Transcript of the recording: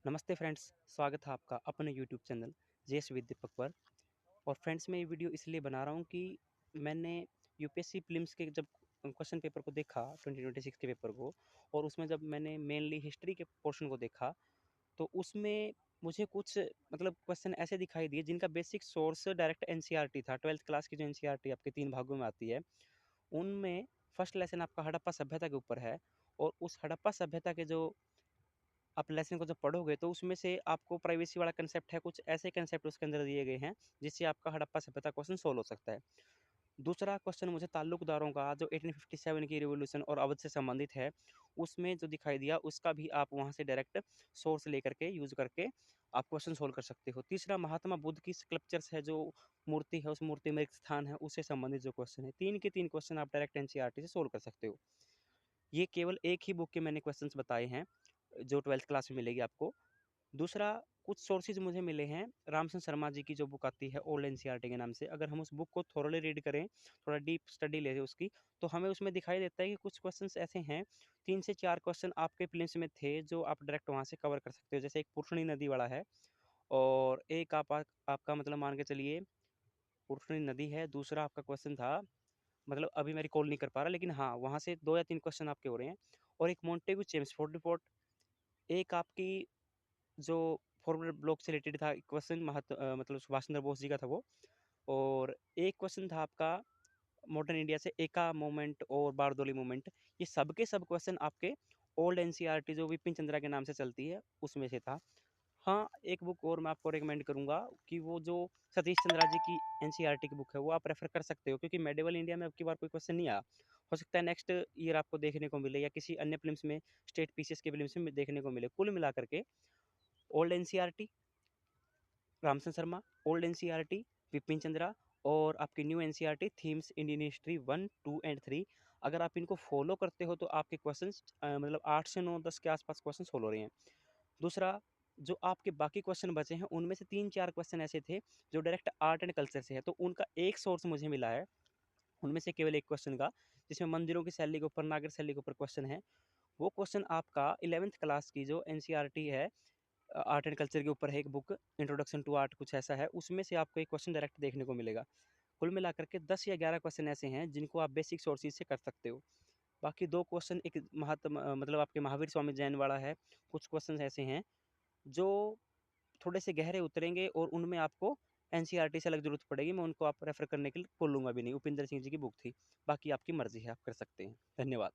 नमस्ते फ्रेंड्स, स्वागत है आपका अपने यूट्यूब चैनल जेएस विद दीपक पर। और फ्रेंड्स मैं ये वीडियो इसलिए बना रहा हूँ कि मैंने यूपीएससी प्रीलिम्स के जब क्वेश्चन पेपर को देखा 2026 के पेपर को, और उसमें जब मैंने मेनली हिस्ट्री के पोर्शन को देखा, तो उसमें मुझे कुछ क्वेश्चन ऐसे दिखाई दिए जिनका बेसिक सोर्स डायरेक्ट एनसीईआरटी था। 12th क्लास की जो एनसीईआरटी आपके 3 भागों में आती है, उनमें फर्स्ट लेसन आपका हड़प्पा सभ्यता के ऊपर है। और उस हड़प्पा सभ्यता के जो आप लेसन को जब पढ़ोगे तो उसमें से आपको प्राइवेसी वाला कंसेप्ट है, कुछ ऐसे कंसेप्ट उसके अंदर दिए गए हैं जिससे आपका हड़प्पा सभ्यता क्वेश्चन सोल्व हो सकता है। दूसरा क्वेश्चन मुझे ताल्लुकदारों का जो 1857 की रिवॉल्यूशन और अवध से संबंधित है, उसमें जो दिखाई दिया उसका भी आप वहाँ से डायरेक्ट सोर्स लेकर के यूज करके आप क्वेश्चन सोल्व कर सकते हो। तीसरा महात्मा बुद्ध की स्कल्पचर्स है, जो मूर्ति है, उस मूर्ति में एक स्थान है, उससे संबंधित जो क्वेश्चन है, 3 के 3 क्वेश्चन आप डायरेक्ट एनसीईआरटी से सोल्व कर सकते हो। ये केवल एक ही बुक के मैंने क्वेश्चंस बताए हैं जो 12th क्लास में मिलेगी आपको। दूसरा, कुछ सोर्सेज मुझे मिले हैं रामचंद्र शर्मा जी की जो बुक आती है ओल्ड एनसीईआरटी के नाम से। अगर हम उस बुक को थोरली रीड करें, थोड़ा डीप स्टडी लें उसकी, तो हमें उसमें दिखाई देता है कि कुछ क्वेश्चंस ऐसे हैं, 3 से 4 क्वेश्चन आपके प्रीलिम्स में थे जो आप डायरेक्ट वहाँ से कवर कर सकते हो। जैसे एक पुरुषणी नदी वाला है, और एक आपका मान के चलिए पुरुषणी नदी है। दूसरा आपका क्वेश्चन था, अभी मैं रिकॉल नहीं कर पा रहा, लेकिन हाँ, वहाँ से 2 या 3 क्वेश्चन आपके हो रहे हैं। और एक मोंटेगू चेम्सफोर्ड रिपोर्ट, एक आपकी जो फॉरवर्ड ब्लॉक से रिलेटेड था क्वेश्चन, सुभाष चंद्र बोस जी का था वो। और एक क्वेश्चन था आपका मॉडर्न इंडिया से एका मूवमेंट और बारदोली मूवमेंट। ये सब के सब क्वेश्चन आपके ओल्ड एनसीईआरटी जो विपिन चंद्रा के नाम से चलती है उसमें से था। हाँ, एक बुक और मैं आपको रिकमेंड करूंगा कि वो जो सतीश चंद्रा जी की एनसीईआरटी की बुक है वो आप रेफर कर सकते हो, क्योंकि मेडिवल इंडिया में अब की बार कोई क्वेश्चन नहीं आया। हो सकता है नेक्स्ट ईयर आपको देखने को मिले, या किसी अन्य फिल्म्स में, स्टेट पीसीएस के फिल्म्स में देखने को मिले। कुल मिलाकर के old NCERT Ramchandra Sharma, old NCERT Vipin Chandra, और आपकी new NCERT themes Indian history 1, 2 and 3। अगर आप इनको फॉलो करते हो तो आपके क्वेश्चंस 8 से 9, 10 के आसपास क्वेश्चन सोल्व हो रहे हैं। दूसरा, जो आपके बाकी क्वेश्चन बचे हैं उनमें से 3-4 क्वेश्चन ऐसे थे जो डायरेक्ट आर्ट एंड कल्चर से है, तो उनका एक सोर्स मुझे मिला है। उनमें से केवल एक क्वेश्चन का, जिसमें मंदिरों की शैली के ऊपर, नागर शैली के ऊपर क्वेश्चन है। वो क्वेश्चन आपका 11th क्लास की जो एनसीईआरटी है, आर्ट एंड कल्चर के ऊपर है एक बुक, इंट्रोडक्शन टू आर्ट कुछ ऐसा है, उसमें से आपको एक क्वेश्चन डायरेक्ट देखने को मिलेगा। कुल मिलाकर के 10 या 11 क्वेश्चन ऐसे हैं जिनको आप बेसिक सोर्सेज से कर सकते हो। बाकी 2 क्वेश्चन, एक आपके महावीर स्वामी जैन वाला है। कुछ क्वेश्चन ऐसे हैं जो थोड़े से गहरे उतरेंगे और उनमें आपको एनसीईआरटी से अलग जरूरत पड़ेगी। मैं उनको आप रेफर करने के लिए बोलूँगा भी नहीं। उपिंदर सिंह जी की बुक थी। बाकी आपकी मर्जी है, आप कर सकते हैं। धन्यवाद।